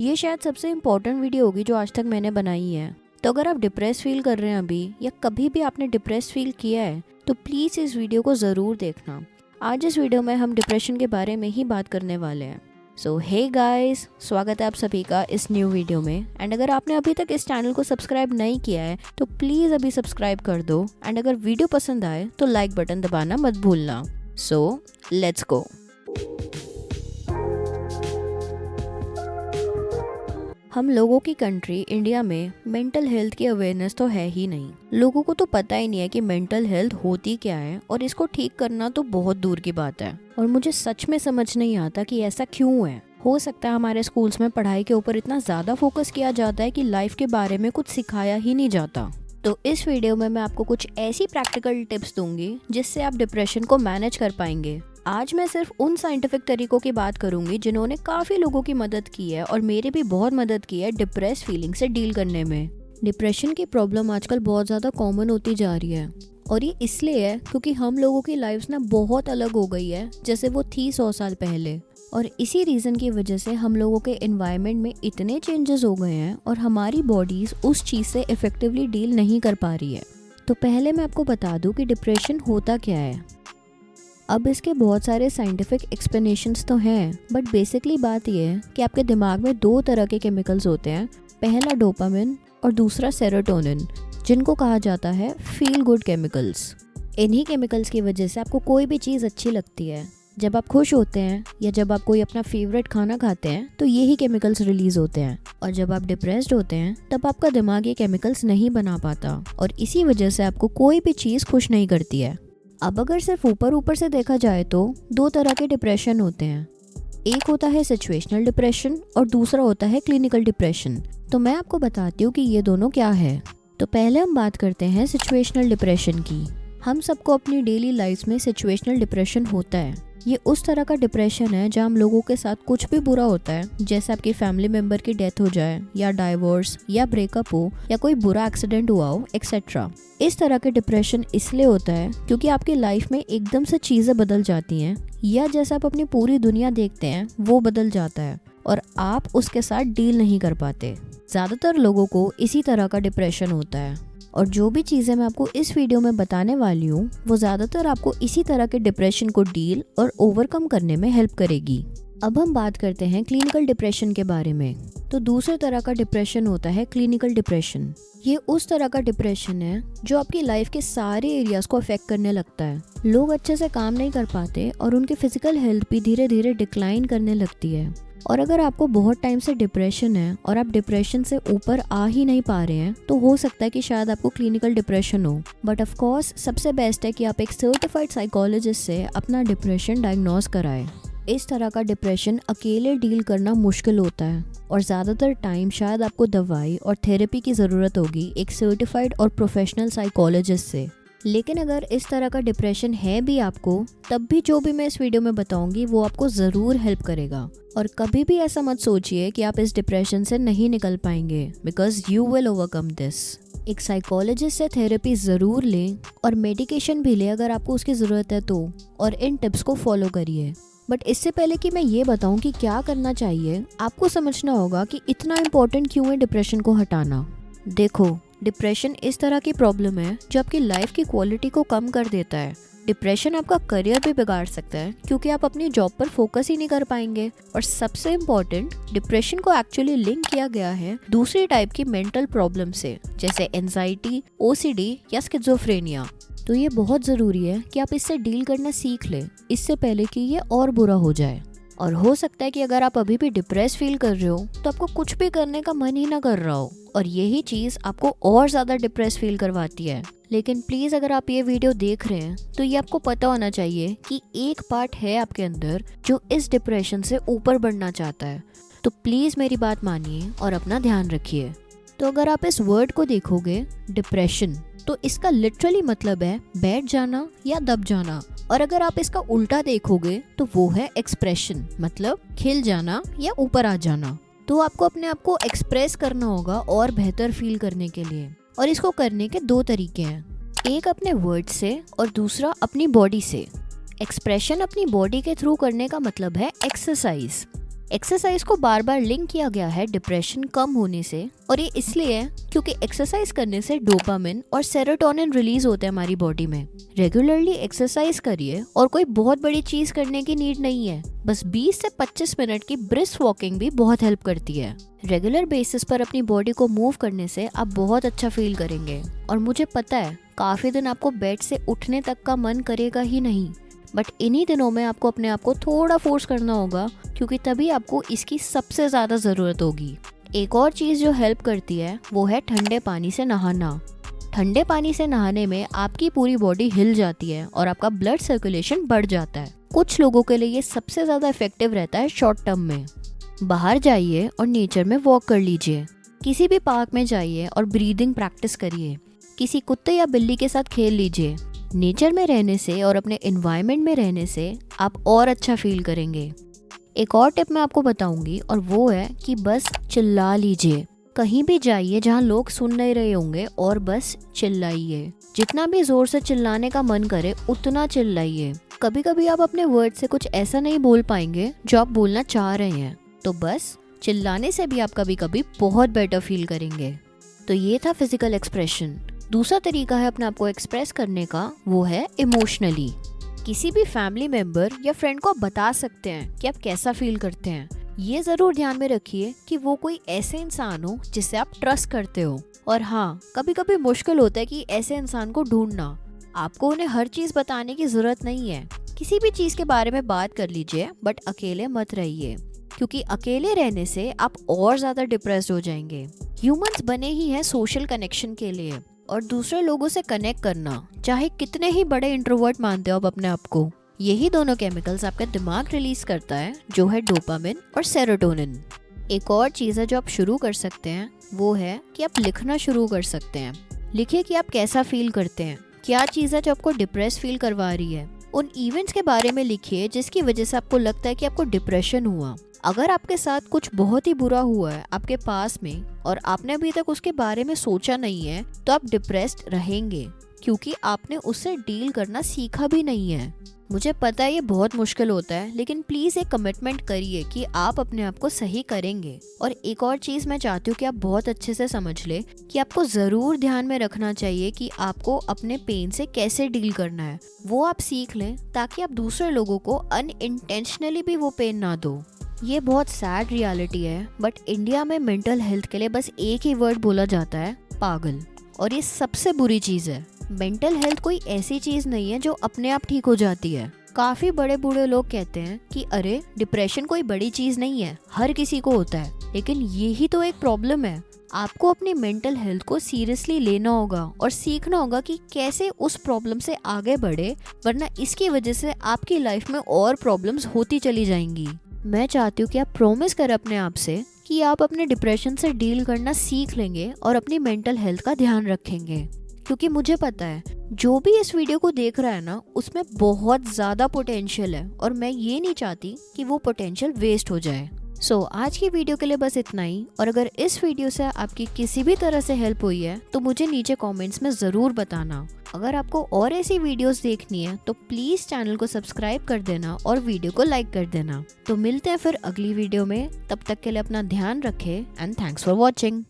ये शायद सबसे इम्पोर्टेंट वीडियो होगी जो आज तक मैंने बनाई है। तो अगर आप डिप्रेस फील कर रहे हैं अभी, या कभी भी आपने डिप्रेस फील किया है, तो प्लीज़ इस वीडियो को ज़रूर देखना। आज इस वीडियो में हम डिप्रेशन के बारे में ही बात करने वाले हैं। सो हे गाइस, स्वागत है आप सभी का इस न्यू वीडियो में। एंड अगर आपने अभी तक इस चैनल को सब्सक्राइब नहीं किया है तो प्लीज़ अभी सब्सक्राइब कर दो। एंड अगर वीडियो पसंद आए तो लाइक बटन दबाना मत भूलना। So let's go. हम लोगों की कंट्री इंडिया में मेंटल हेल्थ की अवेयरनेस तो है ही नहीं। लोगों को तो पता ही नहीं है कि मेंटल हेल्थ होती क्या है, और इसको ठीक करना तो बहुत दूर की बात है। और मुझे सच में समझ नहीं आता कि ऐसा क्यों है। हो सकता है हमारे स्कूल्स में पढ़ाई के ऊपर इतना ज़्यादा फोकस किया जाता है कि लाइफ के बारे में कुछ सिखाया ही नहीं जाता। तो इस वीडियो में मैं आपको कुछ ऐसी प्रैक्टिकल टिप्स दूंगी जिससे आप डिप्रेशन को मैनेज कर पाएंगे। आज मैं सिर्फ उन साइंटिफिक तरीकों की बात करूंगी जिन्होंने काफ़ी लोगों की मदद की है, और मेरी भी बहुत मदद की है डिप्रेस फीलिंग से डील करने में। डिप्रेशन की प्रॉब्लम आजकल बहुत ज़्यादा कॉमन होती जा रही है, और ये इसलिए है क्योंकि हम लोगों की लाइफ्स ना बहुत अलग हो गई है जैसे वो थी 100 साल पहले। और इसी रीज़न की वजह से हम लोगों के एनवायरनमेंट में इतने चेंजेस हो गए हैं, और हमारी बॉडीज़ उस चीज़ से इफ़ेक्टिवली डील नहीं कर पा रही है। तो पहले मैं आपको बता दूं कि डिप्रेशन होता क्या है। अब इसके बहुत सारे साइंटिफिक एक्सप्लेनेशंस तो हैं, बट बेसिकली बात यह है कि आपके दिमाग में दो तरह के केमिकल्स होते हैं। पहला डोपामिन और दूसरा सेरोटोनिन, जिनको कहा जाता है फील गुड केमिकल्स। इन्हीं केमिकल्स की वजह से आपको कोई भी चीज़ अच्छी लगती है। जब आप खुश होते हैं या जब आप कोई अपना फेवरेट खाना खाते हैं तो यही केमिकल्स रिलीज होते हैं। और जब आप डिप्रेस्ड होते हैं तब आपका दिमाग ये केमिकल्स नहीं बना पाता, और इसी वजह से आपको कोई भी चीज़ खुश नहीं करती है। अब अगर सिर्फ ऊपर ऊपर से देखा जाए तो दो तरह के डिप्रेशन होते हैं। एक होता है सिचुएशनल डिप्रेशन और दूसरा होता है क्लिनिकल डिप्रेशन। तो मैं आपको बताती हूँ कि ये दोनों क्या है। तो पहले हम बात करते हैं सिचुएशनल डिप्रेशन की। हम सबको अपनी डेली लाइफ में सिचुएशनल डिप्रेशन होता है। ये उस तरह का डिप्रेशन है जहाँ हम लोगों के साथ कुछ भी बुरा होता है, जैसे आपकी फैमिली मेम्बर की डेथ हो जाए, या डाइवोर्स, या ब्रेकअप हो, या कोई बुरा एक्सीडेंट हुआ हो, एक्सेट्रा। इस तरह के डिप्रेशन इसलिए होता है क्योंकि आपकी लाइफ में एकदम से चीज़ें बदल जाती हैं, या जैसा आप अपनी पूरी दुनिया देखते हैं वो बदल जाता है, और आप उसके साथ डील नहीं कर पाते। ज़्यादातर लोगों को इसी तरह का डिप्रेशन होता है, और जो भी चीज़ें मैं आपको इस वीडियो में बताने वाली हूँ वो ज़्यादातर आपको इसी तरह के डिप्रेशन को डील और ओवरकम करने में हेल्प करेगी। अब हम बात करते हैं क्लिनिकल डिप्रेशन के बारे में। तो दूसरे तरह का डिप्रेशन होता है क्लिनिकल डिप्रेशन। ये उस तरह का डिप्रेशन है जो आपकी लाइफ के सारे एरियाज को अफेक्ट करने लगता है। लोग अच्छे से काम नहीं कर पाते और उनकी फिजिकल हेल्थ भी धीरे धीरे डिक्लाइन करने लगती है। और अगर आपको बहुत टाइम से डिप्रेशन है और आप डिप्रेशन से ऊपर आ ही नहीं पा रहे हैं, तो हो सकता है कि शायद आपको क्लिनिकल डिप्रेशन हो। बट ऑफ कोर्स सबसे बेस्ट है कि आप एक सर्टिफाइड साइकोलॉजिस्ट से अपना डिप्रेशन डायग्नोज कराएं। इस तरह का डिप्रेशन अकेले डील करना मुश्किल होता है, और ज़्यादातर टाइम शायद आपको दवाई और थेरेपी की ज़रूरत होगी एक सर्टिफाइड और प्रोफेशनल साइकोलॉजिस्ट से। लेकिन अगर इस तरह का डिप्रेशन है भी आपको, तब भी जो भी मैं इस वीडियो में बताऊंगी वो आपको ज़रूर हेल्प करेगा। और कभी भी ऐसा मत सोचिए कि आप इस डिप्रेशन से नहीं निकल पाएंगे, because you will overcome this. एक साइकोलॉजिस्ट से थेरेपी ज़रूर लें, और मेडिकेशन भी लें अगर आपको उसकी ज़रूरत है तो, और इन टिप्स को फॉलो करिए। बट इससे पहले कि मैं ये बताऊं कि क्या करना चाहिए, आपको समझना होगा कि इतना इम्पोर्टेंट क्यों है डिप्रेशन को हटाना। देखो, डिप्रेशन इस तरह की प्रॉब्लम है जो आपकी लाइफ की क्वालिटी को कम कर देता है। डिप्रेशन आपका करियर भी बिगाड़ सकता है क्योंकि आप अपनी जॉब पर फोकस ही नहीं कर पाएंगे। और सबसे इम्पोर्टेंट, डिप्रेशन को एक्चुअली लिंक किया गया है दूसरी टाइप की मेंटल प्रॉब्लम से, जैसे एंजाइटी, ओसीडी या स्किज़ोफ्रेनिया। तो ये बहुत ज़रूरी है कि आप इससे डील करना सीख लें इससे पहले कि ये और बुरा हो जाए। और हो सकता है कि अगर आप अभी भी डिप्रेस फील कर रहे हो तो आपको कुछ भी करने का मन ही ना कर रहा हो, और यही चीज़ आपको और ज़्यादा डिप्रेस फील करवाती है। लेकिन प्लीज़ अगर आप ये वीडियो देख रहे हैं तो ये आपको पता होना चाहिए कि एक पार्ट है आपके अंदर जो इस डिप्रेशन से ऊपर बढ़ना चाहता है। तो प्लीज़ मेरी बात मानिए और अपना ध्यान रखिए। तो अगर आप इस वर्ड को देखोगे, डिप्रेशन, तो इसका लिटरली मतलब है बैठ जाना या दब जाना। और अगर आप इसका उल्टा देखोगे तो वो है एक्सप्रेशन, मतलब खिल जाना या ऊपर आ जाना। तो आपको अपने आप को एक्सप्रेस करना होगा और बेहतर फील करने के लिए, और इसको करने के दो तरीके हैं, एक अपने वर्ड से और दूसरा अपनी बॉडी से। एक्सप्रेशन अपनी बॉडी के थ्रू करने का मतलब है एक्सरसाइज। एक्सरसाइज को बार बार लिंक किया गया है डिप्रेशन कम होने से, और ये इसलिए है क्योंकि एक्सरसाइज करने से डोपामिन और सेरोटोनिन रिलीज होते हैं हमारी बॉडी में। रेगुलरली एक्सरसाइज करिए और कोई बहुत बड़ी चीज करने की नीड नहीं है, बस 20 से 25 मिनट की ब्रिस्क वॉकिंग भी बहुत हेल्प करती है। रेगुलर बेसिस पर अपनी बॉडी को मूव करने से आप बहुत अच्छा फील करेंगे, और मुझे पता है काफी दिन आपको बेड से उठने तक का मन करेगा ही नहीं, बट इन्हीं दिनों में आपको अपने आप को थोड़ा फोर्स करना होगा, क्योंकि तभी आपको इसकी सबसे ज्यादा जरूरत होगी। एक और चीज जो हेल्प करती है वो है ठंडे पानी से नहाना। ठंडे पानी से नहाने में आपकी पूरी बॉडी हिल जाती है और आपका ब्लड सर्कुलेशन बढ़ जाता है। कुछ लोगों के लिए ये सबसे ज्यादा इफेक्टिव रहता है शॉर्ट टर्म में। बाहर जाइए और नेचर में वॉक कर लीजिए, किसी भी पार्क में जाइए और ब्रीदिंग प्रैक्टिस करिए, किसी कुत्ते या बिल्ली के साथ खेल लीजिए। नेचर में रहने से और अपने एनवायरनमेंट में रहने से आप और अच्छा फील करेंगे। एक और टिप मैं आपको बताऊंगी, और वो है कि बस चिल्ला लीजिए। कहीं भी जाइए जहाँ लोग सुन नहीं रहे होंगे और बस चिल्लाइए। जितना भी जोर से चिल्लाने का मन करे उतना चिल्लाइए। कभी कभी आप अपने वर्ड से कुछ ऐसा नहीं बोल पाएंगे जो आप बोलना चाह रहे हैं, तो बस चिल्लाने से भी आप कभी कभी बहुत बेटर फील करेंगे। तो ये था फिजिकल एक्सप्रेशन। दूसरा तरीका है अपने आप को एक्सप्रेस करने का, वो है इमोशनली। किसी भी फैमिली मेंबर या फ्रेंड को आप बता सकते हैं कि आप कैसा फील करते हैं। ये जरूर ध्यान में रखिए कि वो कोई ऐसे इंसान हो जिससे आप ट्रस्ट करते हो। और हाँ, कभी कभी मुश्किल होता है कि ऐसे इंसान को ढूंढना। आपको उन्हें हर चीज बताने की जरूरत नहीं है। किसी भी चीज के बारे में बात कर लीजिए, बट अकेले मत रहिए, क्योंकि अकेले रहने से आप और ज्यादा डिप्रेस्ड हो जाएंगे। ह्यूमंस बने ही हैं सोशल कनेक्शन के लिए, और दूसरे लोगों से कनेक्ट करना, चाहे कितने ही बड़े इंट्रोवर्ट मानते हो आप अपने आप को। यही दोनों केमिकल्स आपका दिमाग रिलीज करता है, जो है डोपामिन और सेरोटोनिन। एक और चीज है जो आप शुरू कर सकते हैं, वो है कि आप लिखना शुरू कर सकते हैं। लिखिए कि आप कैसा फील करते हैं, क्या चीज है जो आपको डिप्रेस फील करवा रही है। उन इवेंट्स के बारे में लिखिए जिसकी वजह से आपको लगता है कि आपको डिप्रेशन हुआ। अगर आपके साथ कुछ बहुत ही बुरा हुआ है आपके पास में और आपने अभी तक उसके बारे में सोचा नहीं है, तो आप डिप्रेस्ड रहेंगे, क्योंकि आपने उससे डील करना सीखा भी नहीं है। मुझे पता है ये बहुत मुश्किल होता है, लेकिन प्लीज एक कमिटमेंट करिए कि आप अपने आप को सही करेंगे। और एक और चीज मैं चाहती हूँ कि आप बहुत अच्छे से समझ ले कि आपको जरूर ध्यान में रखना चाहिए कि आपको अपने पेन से कैसे डील करना है। वो आप सीख लें ताकि आप दूसरे लोगों को अनइंटेंशनली भी वो पेन ना दो। ये बहुत सैड रियलिटी है, बट इंडिया में मेंटल हेल्थ के लिए बस एक ही वर्ड बोला जाता है, पागल। और ये सबसे बुरी चीज है। मेंटल हेल्थ कोई ऐसी चीज नहीं है जो अपने आप ठीक हो जाती है। काफी बड़े बूढ़े लोग कहते हैं कि अरे डिप्रेशन कोई बड़ी चीज नहीं है, हर किसी को होता है, लेकिन यही तो एक प्रॉब्लम है। आपको अपनी मेंटल हेल्थ को सीरियसली लेना होगा और सीखना होगा कि कैसे उस प्रॉब्लम से आगे बढ़े, वरना इसकी वजह से आपकी लाइफ में और प्रॉब्लम्स होती चली जाएंगी। मैं चाहती हूँ कि आप प्रॉमिस करें अपने आप से कि आप अपने डिप्रेशन से डील करना सीख लेंगे और अपनी मेंटल हेल्थ का ध्यान रखेंगे, क्योंकि मुझे पता है जो भी इस वीडियो को देख रहा है ना, उसमें बहुत ज्यादा पोटेंशियल है, और मैं ये नहीं चाहती कि वो पोटेंशियल वेस्ट हो जाए। आज की वीडियो के लिए बस इतना ही। और अगर इस वीडियो से आपकी किसी भी तरह से हेल्प हुई है तो मुझे नीचे कमेंट्स में जरूर बताना। अगर आपको और ऐसी वीडियोस देखनी है तो प्लीज चैनल को सब्सक्राइब कर देना और वीडियो को लाइक कर देना। तो मिलते हैं फिर अगली वीडियो में, तब तक के लिए अपना ध्यान रखें एंड थैंक्स फॉर वॉचिंग।